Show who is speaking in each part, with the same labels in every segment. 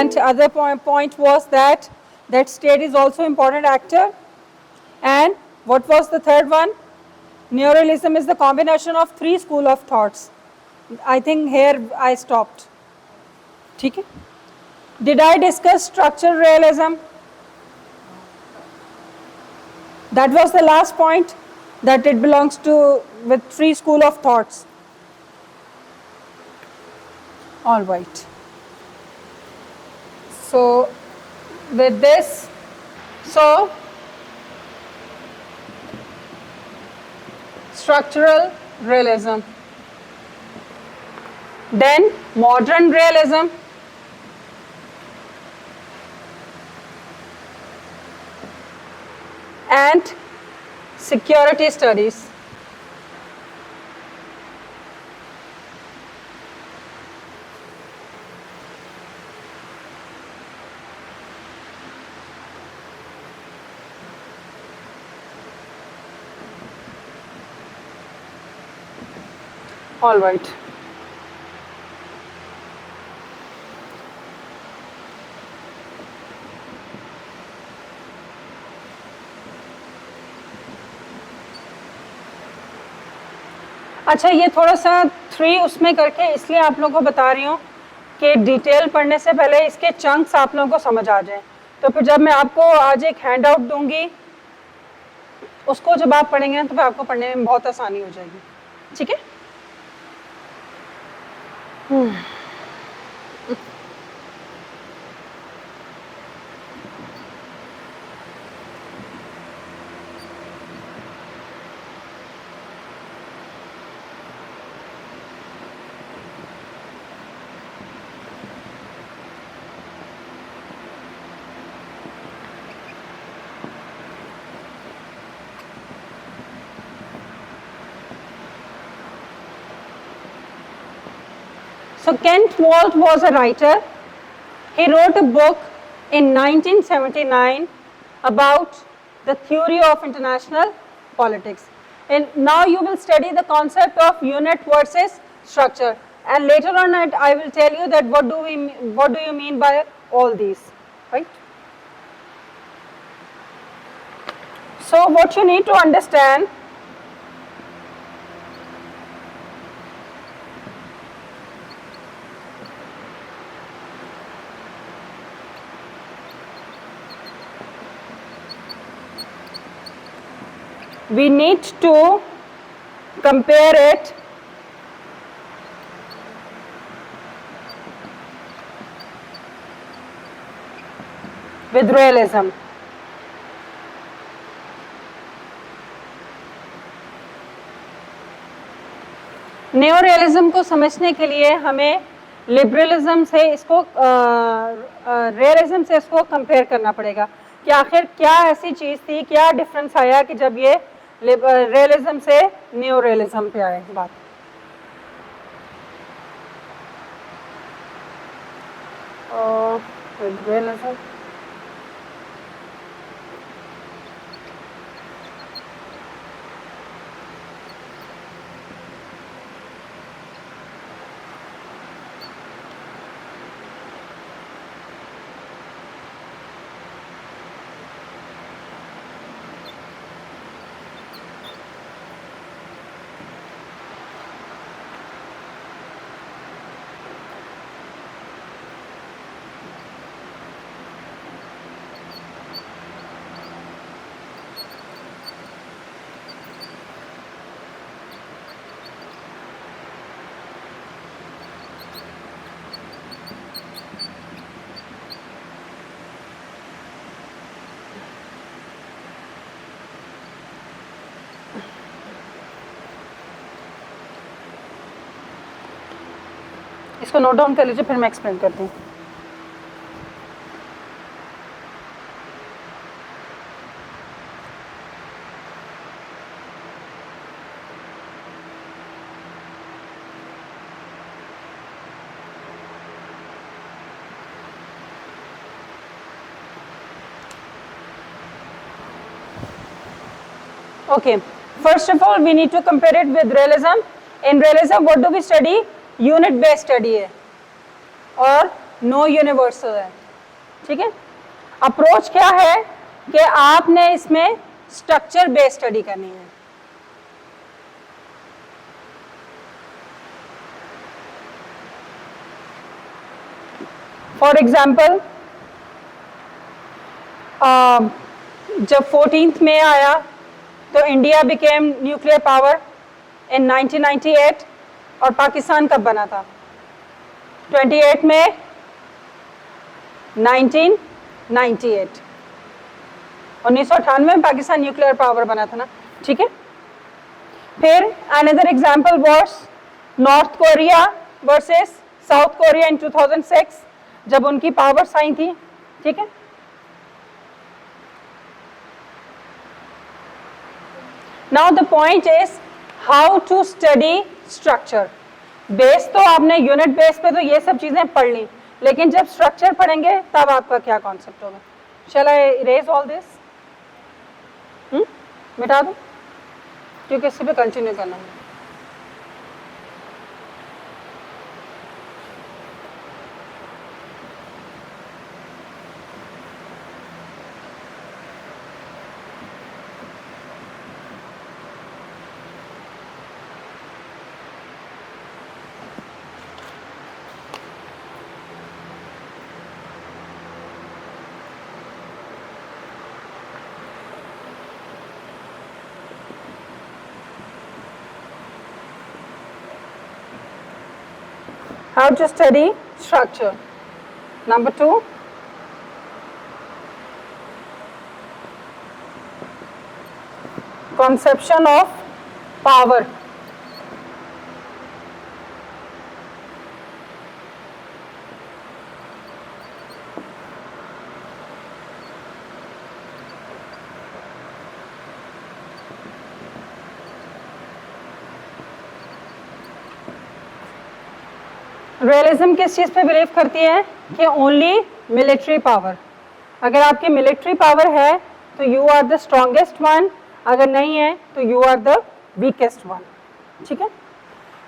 Speaker 1: and other point was that state is also important actor. And what was the third one? Neorealism is the combination of three school of thoughts. I think here I stopped. Okay? Did I discuss structural realism? That was the last point, that it belongs to with three school of thoughts. All right. So with this, so structural realism, then modern realism, and security studies. All right. अच्छा, ये थोड़ा सा 3 उसमें करके इसलिए आप लोगों को बता रही हूँ कि डिटेल पढ़ने से पहले इसके चंक्स आप लोगों को समझ आ जाए। तो फिर जब मैं आपको आज एक हैंड आउट दूंगी, उसको जब आप पढ़ेंगे ना तो फिर आपको पढ़ने में बहुत आसानी हो जाएगी। ठीक है? So Kent Walt was a writer. He wrote a book in 1979 about the theory of international politics. And now you will study the concept of unit versus structure. And later on I will tell you that what do you mean by all these, right? So what you need to understand, we need to compare it with realism. न्योरियलिज्म को समझने के लिए हमें liberalism से इसको realism से इसको compare करना पड़ेगा कि आखिर क्या ऐसी चीज़ थी, क्या डिफरेंस आया कि जब ये रियलिज्म से न्योरियलिज्म पे आए बात। रियलिज्म इसको नोट डाउन कर लीजिए, फिर मैं एक्सप्लेन करती हूँ। Okay, first of all we need to compare it with realism. In realism what do we study? Unit based study है और नो यूनिवर्सल है, ठीक है। अप्रोच क्या है कि आपने इसमें स्ट्रक्चर बेस्ड स्टडी करनी है। फॉर एग्जाम्पल जब 14 मई आया तो India became nuclear power in 1998 और पाकिस्तान कब बना था? 28 मई 1998, 1998 में पाकिस्तान न्यूक्लियर पावर बना था ना, ठीक है। फिर another example was North Korea versus South Korea in 2006 जब उनकी पावर्स आई थी, ठीक है। Now the point is how to study structure. Base तो आपने यूनिट बेस पे तो ये सब चीजें पढ़ ली, लेकिन जब स्ट्रक्चर पढ़ेंगे तब आपका क्या कॉन्सेप्ट होगा। शैल आई इरेज ऑल दिस? मिटा दूं क्योंकि इसी पे कंटिन्यू करना है। How to study structure. Number 2, conception of power. Realism किस चीज़ पे बिलीव करती है कि ओनली मिलिट्री पावर, अगर आपकी मिलिट्री पावर है तो you are the strongest one, अगर नहीं है तो you are the weakest one, ठीक है।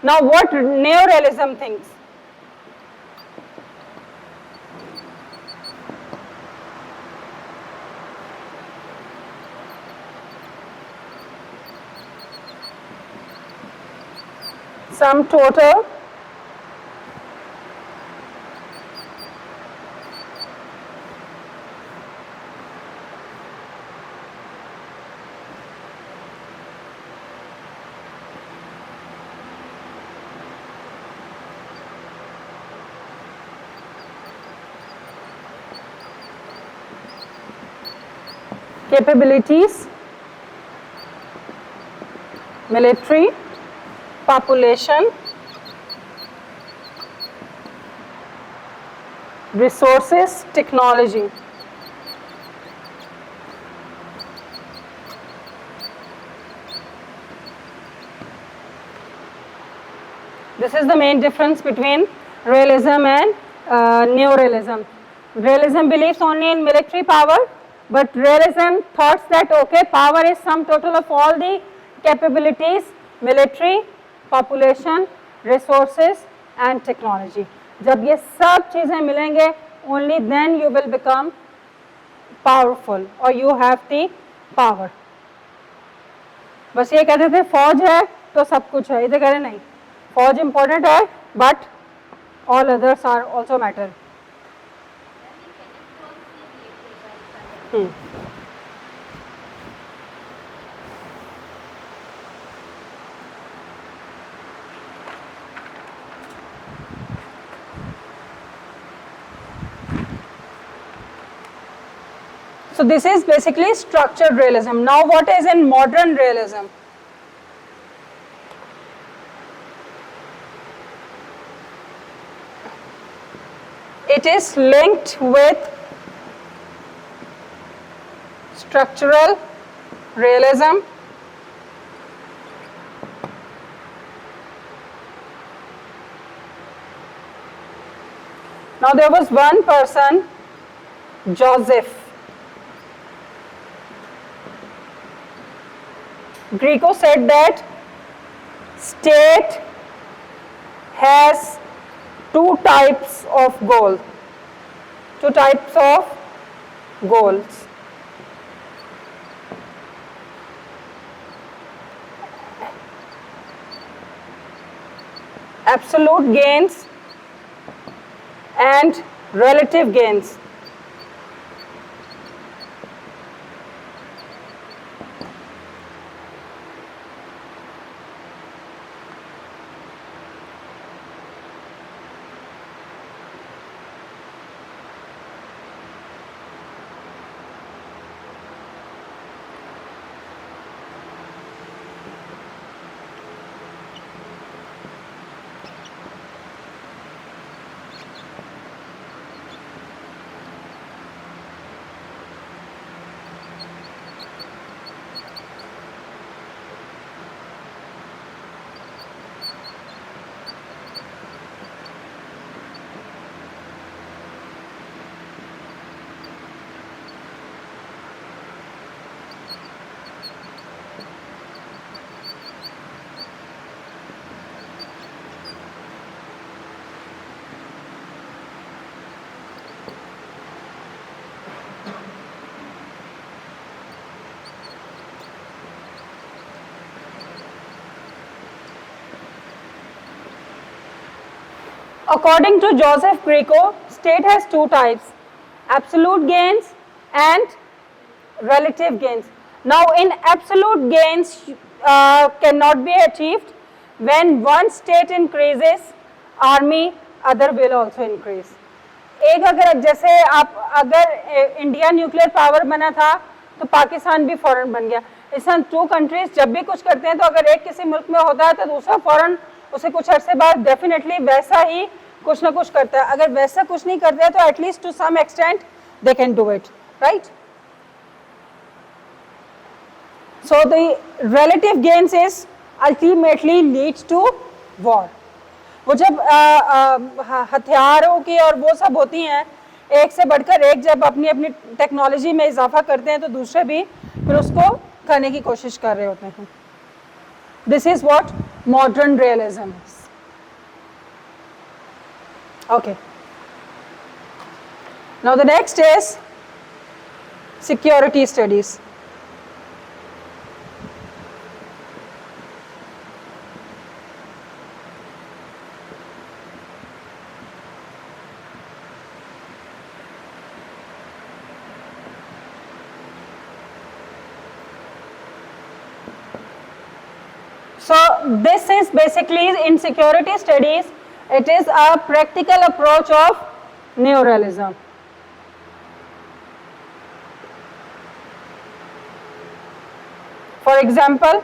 Speaker 1: Now what neo realism thinks, sum total capabilities, military, population, resources, technology. This is the main difference between realism and neorealism. Realism believes only in military power, but realism thoughts that okay, power is sum total of all the capabilities, military, population, resources and technology. जब ये सब चीजें मिलेंगे, only then you will become powerful or you have the power. बस ये कहते थे फौज है तो सब कुछ है, इधर कह रहे नहीं, फौज इंपॉर्टेंट है but all others are also matter. So this is basically structured realism. Now what is in modern realism? It is linked with structural realism, now there was one person, Joseph. Greco said that state has two types of goal. two types of goals. Absolute gains and relative gains. According to Joseph Greco, state has two types, absolute gains and relative gains. Now in absolute gains cannot be achieved when one state increases, army other will also increase. एक अगर जैसे आप अगर India nuclear power बना था तो पाकिस्तान भी फौरन बन गया. इस तरह टू कंट्रीज जब भी कुछ करते हैं तो अगर एक किसी मुल्क में होता है तो दूसरा फौरन उसे कुछ अरसे बाद डेफिनेटली वैसा ही कुछ ना कुछ करता है. अगर वैसा कुछ नहीं करते हैं तो at least to some extent they can do it, right. So the relative gains is ultimately leads to war. वो जब हथियारों की और वो सब होती हैं एक से बढ़कर एक जब अपनी अपनी टेक्नोलॉजी में इजाफा करते हैं तो दूसरे भी फिर उसको करने की कोशिश कर रहे होते हैं. This is what modern realism is. Okay. Now the next is security studies. So this is basically in security studies, it is a practical approach of neorealism. For example,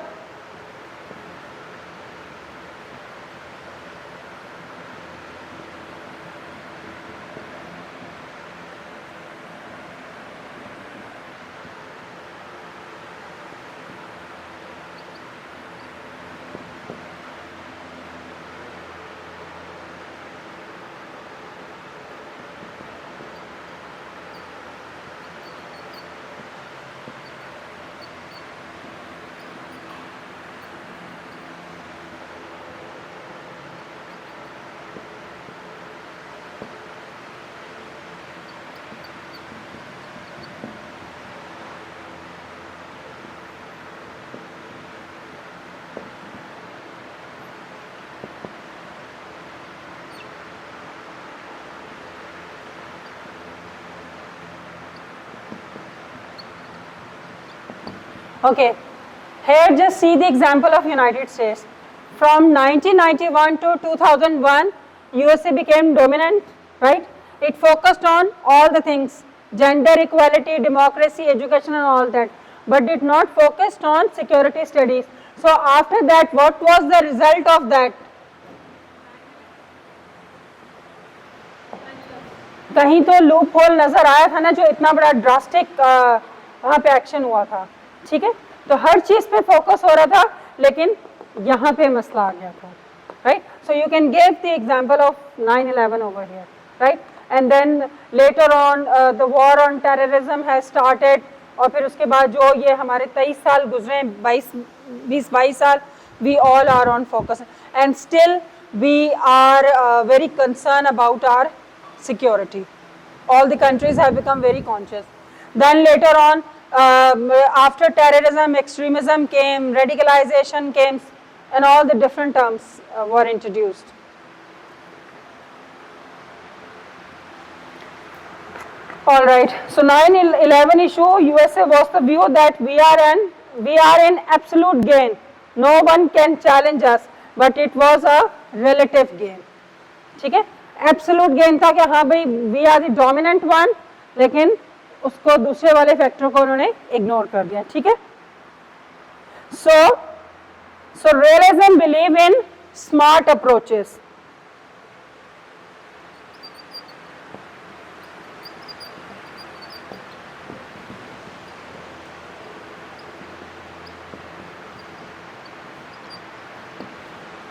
Speaker 1: okay, here just see the example of United States. From 1991 to 2001, USA became dominant, right? It focused on all the things, gender equality, democracy, education and all that, but did not focus on security studies. So after that, what was the result of that? कहीं तो loop hole नजर आया था ना जो इतना बड़ा drastic वहाँ पे एक्शन हुआ था. ठीक है, तो हर चीज पे फोकस हो रहा था लेकिन यहाँ पे मसला आ गया था, right. So you can give the example of 9/11 over here, right. And then later on the war on terrorism has started. और फिर उसके बाद जो ये हमारे 23 साल गुजरे, 20-22 साल, we all are on focus and still we are very concern about our security, all the countries have become very conscious. Then later on, after terrorism, extremism came, radicalization came, and all the different terms were introduced. All right, so 9/11 issue, USA was the view that we are in absolute gain. No one can challenge us, but it was a relative gain. ठीक है, absolute gain था कि हाँ भाई we are the dominant one, लेकिन उसको दूसरे वाले फैक्टर को उन्होंने इग्नोर कर दिया. ठीक है, so realism believe in smart approaches.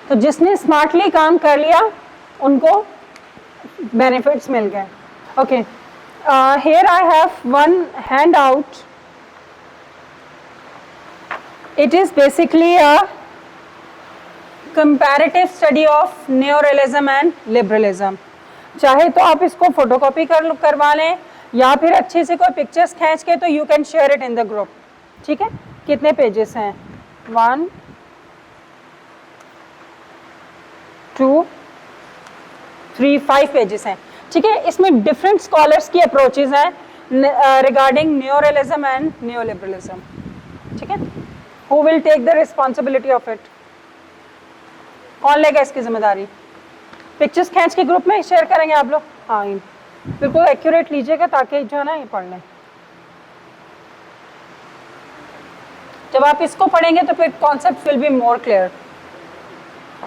Speaker 1: तो जिसने स्मार्टली काम कर लिया उनको बेनिफिट्स मिल गए. Okay, here I have one handout. It is basically a comparative study of neorealism and liberalism. चाहे तो आप इसको फोटोकॉपी करवा लें या फिर अच्छे से कोई पिक्चर्स खींच के, तो you can share it in the group. ठीक है, कितने पेजेस हैं? 1 2 3 5 पेजेस हैं. ठीक है, इसमें डिफरेंट स्कॉलर्स की अप्रोचेज हैं रिगार्डिंग न्योरेलिज्म एंड न्योलिबरलिज्म. ठीक है, who will take the responsibility of it? कौन लेगा इसकी जिम्मेदारी? पिक्चर्स खींच के ग्रुप में शेयर करेंगे आप लोग? हाँ, बिल्कुल एक्यूरेट लीजिएगा ताकि जो है ना ये पढ़ लें. जब आप इसको पढ़ेंगे तो फिर concept will be more clear.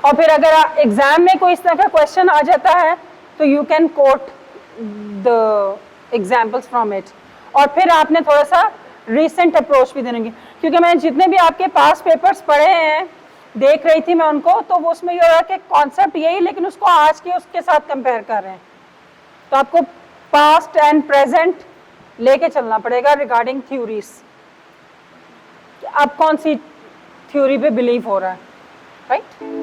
Speaker 1: और फिर अगर एग्जाम में कोई इस तरह का क्वेश्चन आ जाता है तो you can coat the examples from it. और फिर आपने थोड़ा सा रिसेंट अप्रोच भी देंगे, क्योंकि मैंने जितने भी आपके पास पेपर्स पढ़े हैं देख रही थी मैं उनको, तो वो उसमें ये हो रहा है कि कॉन्सेप्ट यही, लेकिन उसको आज के उसके साथ कंपेयर कर रहे हैं. तो आपको पास्ट एंड प्रेजेंट लेके चलना पड़ेगा रिगार्डिंग थ्योरीज. अब कौन सी थ्योरी पे बिलीव हो रहा है, राइट?